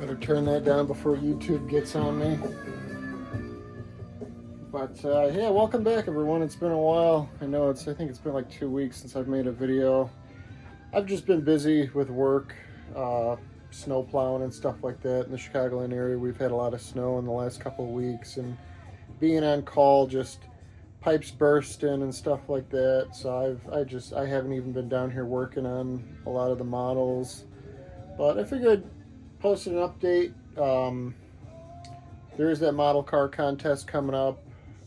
Better turn that down before YouTube gets on me. But yeah, welcome back everyone. It's been a while. I think it's been like 2 weeks since I've made a video. I've just been busy with work, snow plowing and stuff like that in the Chicagoland area. We've had a lot of snow in the last couple of weeks, and being on call, just pipes bursting and stuff like that. So I haven't even been down here working on a lot of the models. But I figured I'd post an update. There is that model car contest coming up.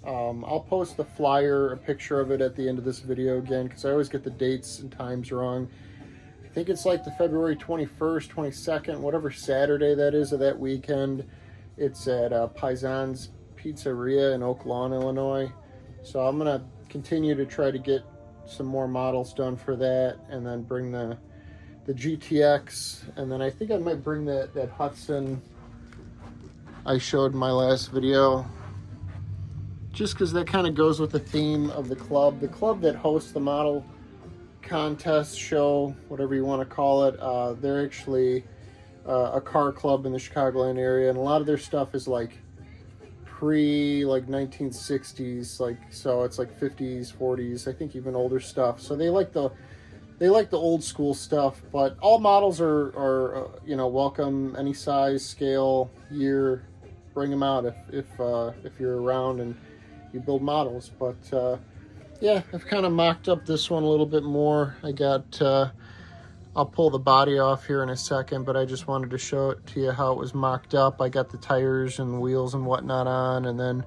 I'll post the flyer, a picture of it at the end of this video again, because I always get the dates and times wrong. I think it's like the February 21st, 22nd, whatever Saturday that is of that weekend. It's at Paisan's Pizzeria in Oak Lawn, Illinois. So I'm going to continue to try to get some more models done for that, and then bring the GTX, and then I think I might bring that Hudson I showed in my last video, just because that kind of goes with the theme of the club. The club that hosts the model contest show, whatever you want to call it, they're actually a car club in the Chicagoland area, and a lot of their stuff is like like 1960s, like, so it's like 50s, 40s, I think even older stuff. So they like the old school stuff, but all models are welcome, any size, scale, year. Bring them out if you're around and you build models. But yeah, I've kind of mocked up this one a little bit more. I'll pull the body off here in a second, but I just wanted to show it to you how it was mocked up. I got the tires and wheels and whatnot on, and then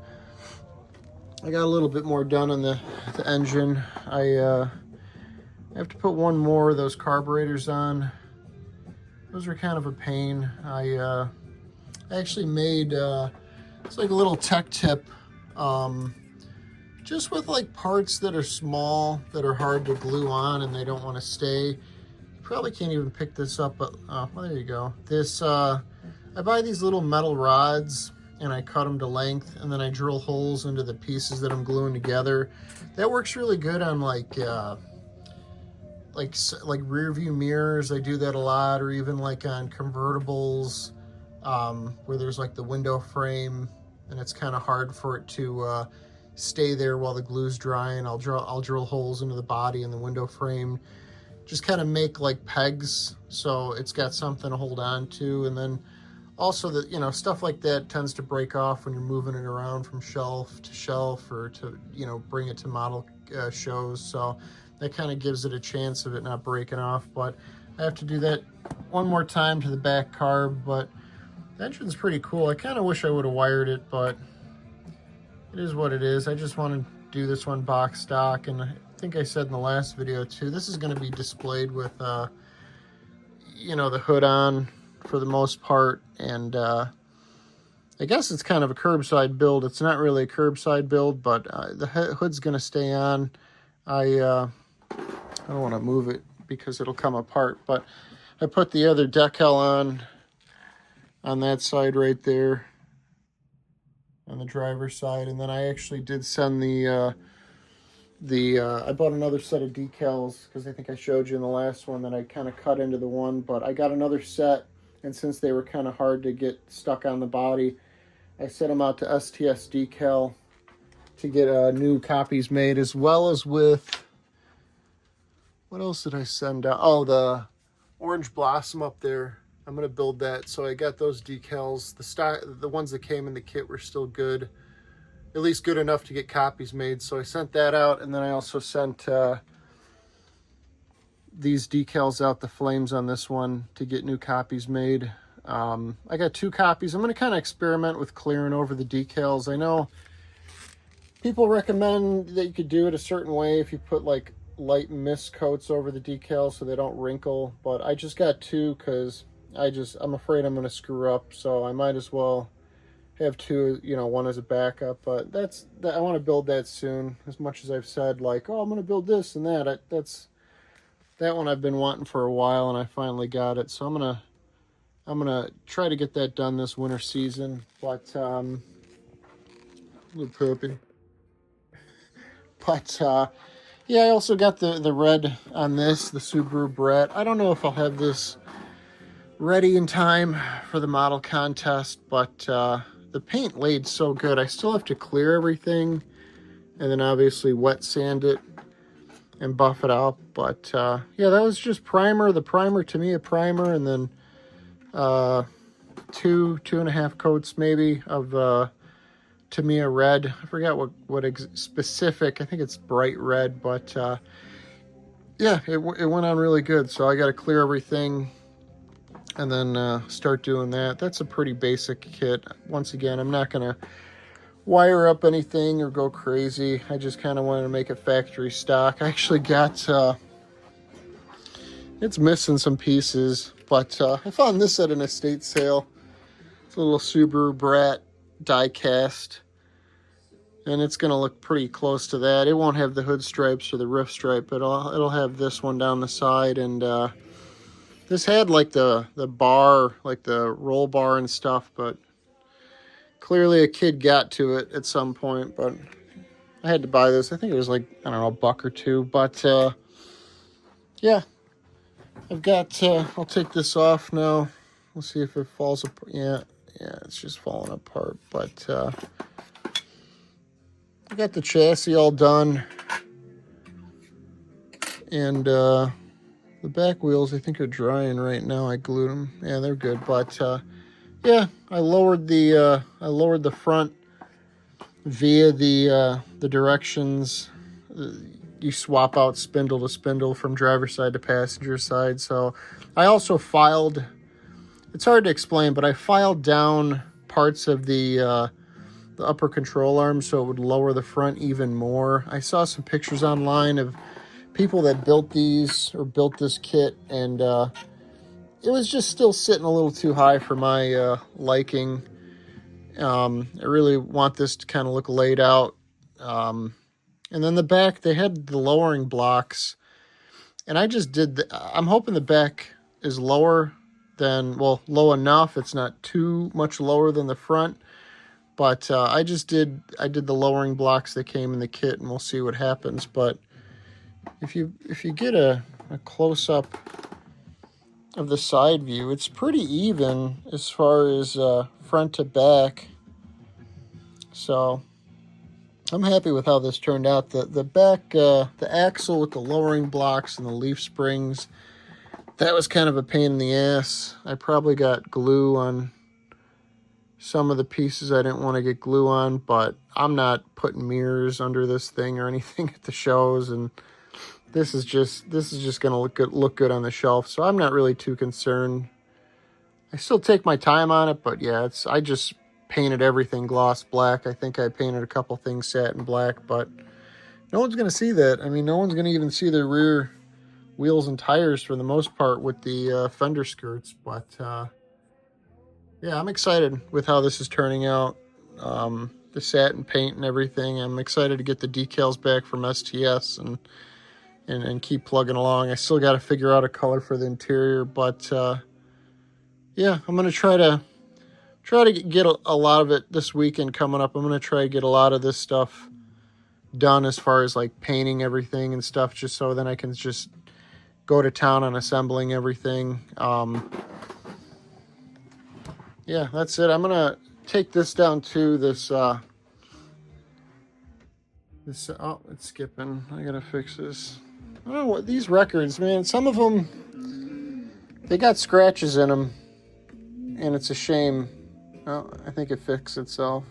I got a little bit more done on the engine. I have to put one more of those carburetors on. Those are kind of a pain. I actually made it's like a little tech tip, just with like parts that are small, that are hard to glue on and they don't want to stay. You probably can't even pick this up, but well, there you go. This I buy these little metal rods and I cut them to length, and then I drill holes into the pieces that I'm gluing together. That works really good on like rear view mirrors. I do that a lot, or even like on convertibles, where there's like the window frame and it's kind of hard for it to stay there while the glue's drying. I'll drill holes into the body and the window frame, just kind of make like pegs so it's got something to hold on to. And then also the stuff like that tends to break off when you're moving it around from shelf to shelf, or to bring it to model shows. So that kind of gives it a chance of it not breaking off. But I have to do that one more time to the back carb. But the engine's pretty cool. I kind of wish I would have wired it, but it is what it is. I just want to do this one box stock, and I think I said in the last video too, this is going to be displayed with the hood on for the most part. And I guess it's kind of a curbside build. It's not really a curbside build, but the hood's going to stay on. I don't want to move it because it'll come apart, but I put the other decal on that side right there, on the driver's side. And then I actually did send I bought another set of decals, because I think I showed you in the last one that I kind of cut into the one, but I got another set, and since they were kind of hard to get stuck on the body, I sent them out to STS Decal to get new copies made, as well as with, what else did I send out? Oh, the Orange Blossom up there. I'm going to build that. So I got those decals. The ones that came in the kit were still good, at least good enough to get copies made. So I sent that out, and then I also sent these decals out, the flames on this one, to get new copies made. I got 2 copies. I'm going to kind of experiment with clearing over the decals. I know people recommend that you could do it a certain way if you put like light mist coats over the decals so they don't wrinkle, but I just got 2 because I'm afraid I'm going to screw up, so I might as well have 2, one as a backup. But I want to build that soon. As much as I've said, like, oh, I'm going to build this and that, that one I've been wanting for a while, and I finally got it. So I'm gonna try to get that done this winter season. But little puppy. But yeah, I also got the red on this, the Subaru Brat. I don't know if I'll have this ready in time for the model contest, but the paint laid so good. I still have to clear everything and then obviously wet sand it and buff it out. But yeah, that was just primer. The primer, Tamiya primer, and then 2.5 coats maybe of Tamiya red. I forgot what specific. I think it's bright red, but yeah, it went on really good. So I got to clear everything and then start doing that. That's a pretty basic kit. Once again, I'm not going to wire up anything or go crazy. I just kind of wanted to make it factory stock. I actually got, it's missing some pieces, but I found this at an estate sale. It's a little Subaru Brat die cast, and it's going to look pretty close to that. It won't have the hood stripes or the roof stripe, but it'll have this one down the side, and this had like the bar, like the roll bar and stuff, but clearly a kid got to it at some point. But I had to buy this. I think it was like, I don't know, $1 or $2. But yeah, I've got, I'll take this off now. We'll see if it falls apart. Yeah, it's just falling apart. But I got the chassis all done. And the back wheels, I think, are drying right now. I glued them. Yeah, they're good. But yeah, I lowered the front via the directions. You swap out spindle to spindle from driver's side to passenger side. So I also filed. It's hard to explain, but I filed down parts of the upper control arm so it would lower the front even more. I saw some pictures online of people that built these or built this kit, and it was just still sitting a little too high for my liking. I really want this to kind of look laid out. And then the back, they had the lowering blocks, and I just did I'm hoping the back is lower than, well, low enough. It's not too much lower than the front, but I did the lowering blocks that came in the kit, and we'll see what happens. But if you get a close-up of the side view, it's pretty even as far as front to back. So I'm happy with how this turned out. The back, the axle with the lowering blocks and the leaf springs, that was kind of a pain in the ass. I probably got glue on some of the pieces I didn't want to get glue on, but I'm not putting mirrors under this thing or anything at the shows, and this is just going to look good on the shelf, so I'm not really too concerned. I still take my time on it, but yeah, I just painted everything gloss black. I think I painted a couple things satin black, but no one's going to see that. I mean, no one's going to even see the rear wheels and tires for the most part with the fender skirts. But yeah, I'm excited with how this is turning out. The satin paint and everything. I'm excited to get the decals back from STS and keep plugging along. I still got to figure out a color for the interior, but yeah, I'm going to try to get a lot of it this weekend coming up. I'm going to try to get a lot of this stuff done as far as like painting everything and stuff, just so then I can just go to town on assembling everything. Yeah, that's it. I'm going to take this down to this, oh, it's skipping. I got to fix this. I don't know what these records, man, some of them, they got scratches in them, and it's a shame. Oh, I think it fixed itself.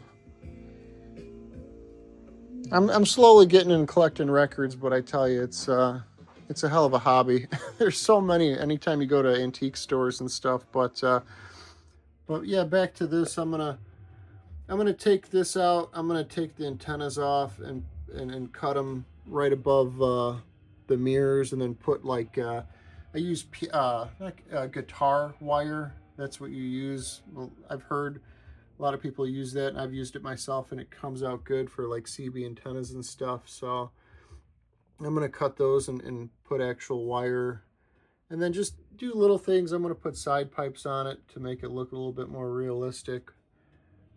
I'm slowly getting in collecting records, but I tell you, it's a hell of a hobby. There's so many anytime you go to antique stores and stuff. But yeah, back to this. I'm gonna take this out. I'm gonna take the antennas off and cut them right above the mirrors, and then put like I use guitar wire. That's what you use. Well, I've heard a lot of people use that, and I've used it myself, and it comes out good for like CB antennas and stuff. So I'm going to cut those and put actual wire, and then just do little things. I'm going to put side pipes on it to make it look a little bit more realistic.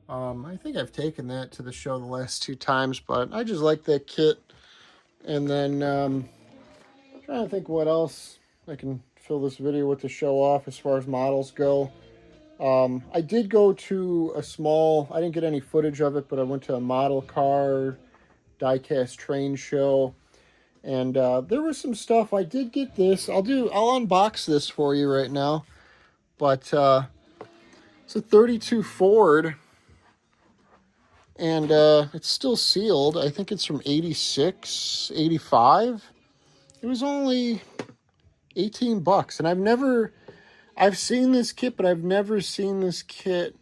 I think I've taken that to the show the last 2 times, but I just like that kit. And then trying to think what else. I can fill this video with the show off as far as models go. I did go to a small, I didn't get any footage of it, but I went to a model car diecast train show, and there was some stuff. I did get this. I'll unbox this for you right now, but it's a 32 Ford, and it's still sealed. I think it's from 86, 85. It was only $18, and I've seen this kit, but I've never seen this kit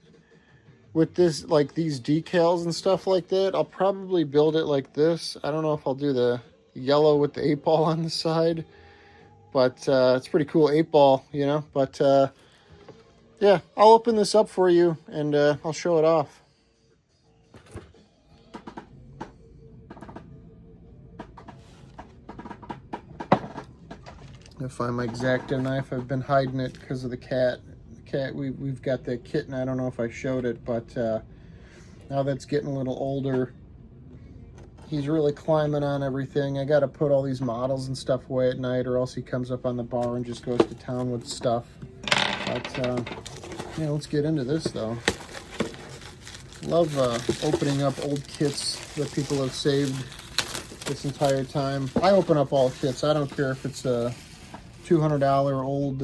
with this, like these decals and stuff like that. I'll probably build it like this. I don't know if I'll do the yellow with the 8-ball on the side, but it's pretty cool 8-ball, you know. But yeah, I'll open this up for you, and I'll show it off. I find my X-Acto knife. I've been hiding it because of the cat. We've got that kitten. I don't know if I showed it, but now that's getting a little older, he's really climbing on everything. I got to put all these models and stuff away at night, or else he comes up on the bar and just goes to town with stuff. But yeah, let's get into this though. Love opening up old kits that people have saved this entire time. I open up all kits. I don't care if it's a $200 old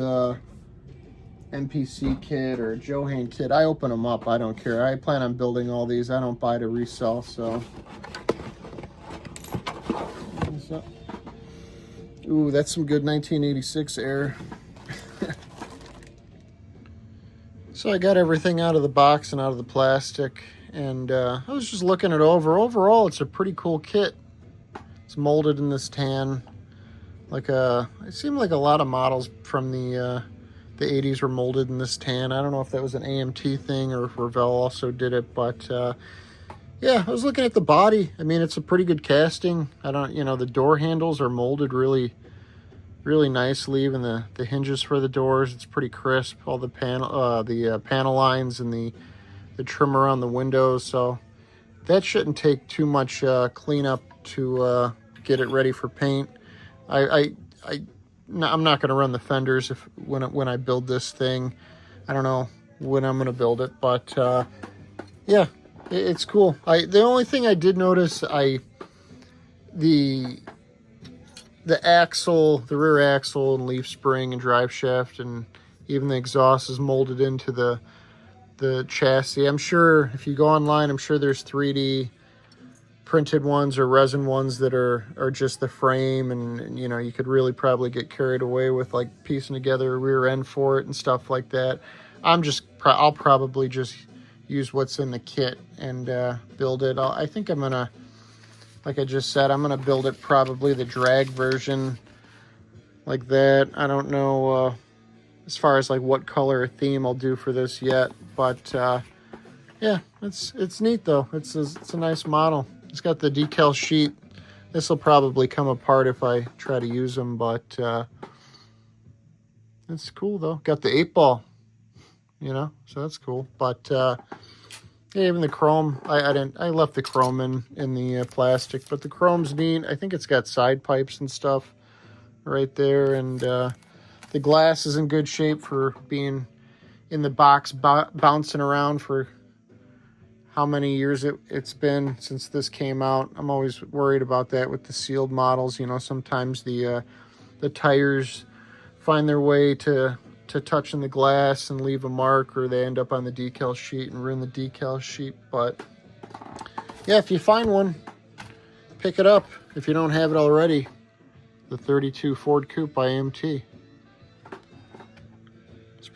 NPC kit or a Johan kit. I open them up. I don't care. I plan on building all these. I don't buy to resell, so. Ooh, that's some good 1986 air. So I got everything out of the box and out of the plastic, and I was just looking it over. Overall, it's a pretty cool kit. It's molded in this tan. It seemed like a lot of models from the 80s were molded in this tan. I don't know if that was an AMT thing or if Revell also did it, but yeah, I was looking at the body. I mean, it's a pretty good casting. The door handles are molded really, really nicely. Even the hinges for the doors, it's pretty crisp. All the panel lines and the trim around the windows. So that shouldn't take too much cleanup to get it ready for paint. I'm not going to run the fenders when I build this thing. I don't know when I'm going to build it, but yeah, it's cool. The only thing I did notice, the axle, the rear axle and leaf spring and drive shaft, and even the exhaust is molded into the chassis. I'm sure if you go online, I'm sure there's 3D printed ones or resin ones that are just the frame, and you could really probably get carried away with like piecing together a rear end for it and stuff like that. I'll probably just use what's in the kit and build it. I think I'm gonna, like I just said, I'm gonna build it probably the drag version like that. I don't know as far as like what color or theme I'll do for this yet, but yeah, it's neat though. It's a nice model. It's got the decal sheet. This will probably come apart if I try to use them, but it's cool though. Got the 8-ball, so that's cool. But yeah, even the chrome, I left the chrome in the plastic, but the chrome's neat. I think it's got side pipes and stuff right there, and the glass is in good shape for being in the box, bouncing around for how many years it's been since this came out. I'm always worried about that with the sealed models. Sometimes the tires find their way to touching the glass and leave a mark, or they end up on the decal sheet and ruin the decal sheet. But yeah, if you find one, pick it up if you don't have it already. The 32 Ford Coupe by AMT.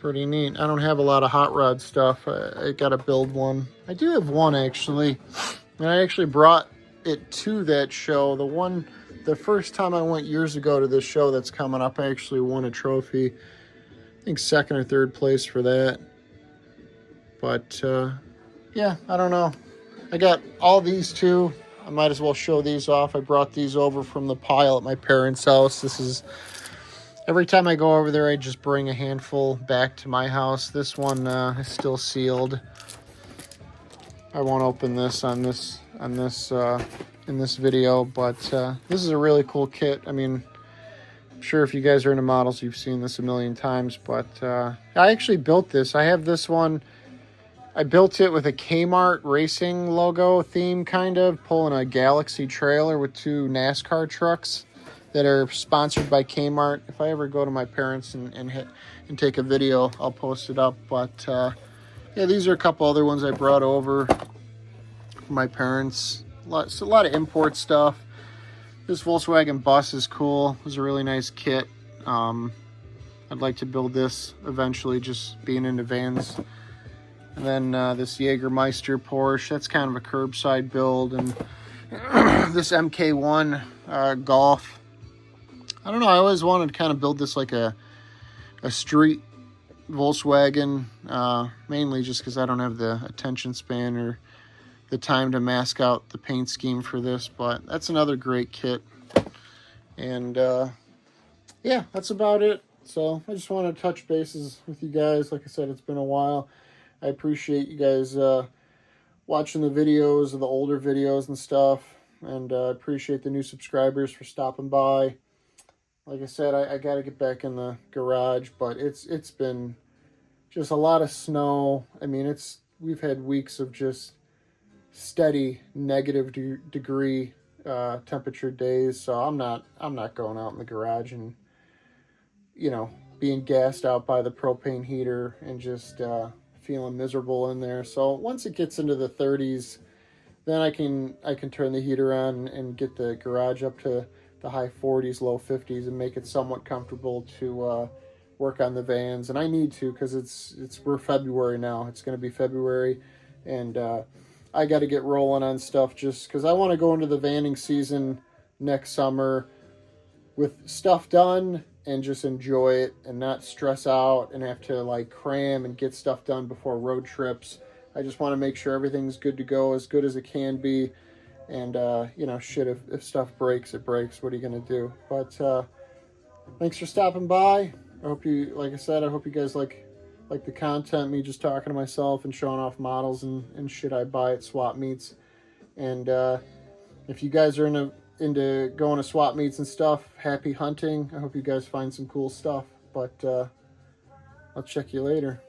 Pretty neat. I don't have a lot of hot rod stuff. I gotta build one. I do have one actually, and I actually brought it to that show. The first time I went years ago to this show that's coming up, I actually won a trophy. I think second or third place for that. But yeah, I don't know. I got all these too. I might as well show these off. I brought these over from the pile at my parents' house. Every time I go over there, I just bring a handful back to my house. This one is still sealed. I won't open this in this video, but this is a really cool kit. I mean, I'm sure if you guys are into models, you've seen this a million times, but I actually built this. I have this one. I built it with a Kmart racing logo theme, kind of, pulling a Galaxy trailer with 2 NASCAR trucks that are sponsored by Kmart. If I ever go to my parents and take a video, I'll post it up. But yeah, these are a couple other ones I brought over from my parents. A lot of import stuff. This Volkswagen bus is cool. It was a really nice kit. I'd like to build this eventually, just being into vans. And then this Jägermeister Porsche, that's kind of a curbside build. And this MK1 Golf. I don't know, I always wanted to kind of build this like a street Volkswagen, mainly just because I don't have the attention span or the time to mask out the paint scheme for this. But that's another great kit. And yeah, that's about it. So I just want to touch bases with you guys. Like I said, it's been a while. I appreciate you guys watching the videos, the older videos and stuff, and appreciate the new subscribers for stopping by. Like I said, I got to get back in the garage, but it's been just a lot of snow. I mean, we've had weeks of just steady negative degree temperature days, so I'm not going out in the garage and, you know, being gassed out by the propane heater and just feeling miserable in there. So once it gets into the 30s, then I can turn the heater on and get the garage up to the high 40s, low 50s, and make it somewhat comfortable to work on the vans. And I need to, because we're February now. It's going to be February, and I got to get rolling on stuff just because I want to go into the vanning season next summer with stuff done and just enjoy it and not stress out and have to like cram and get stuff done before road trips. I just want to make sure everything's good to go, as good as it can be. And, you know, shit, if stuff breaks, it breaks. What are you going to do? But thanks for stopping by. I hope you, like I said, I hope you guys like the content, me just talking to myself and showing off models and shit I buy at swap meets. And if you guys are into going to swap meets and stuff, happy hunting. I hope you guys find some cool stuff. But I'll check you later.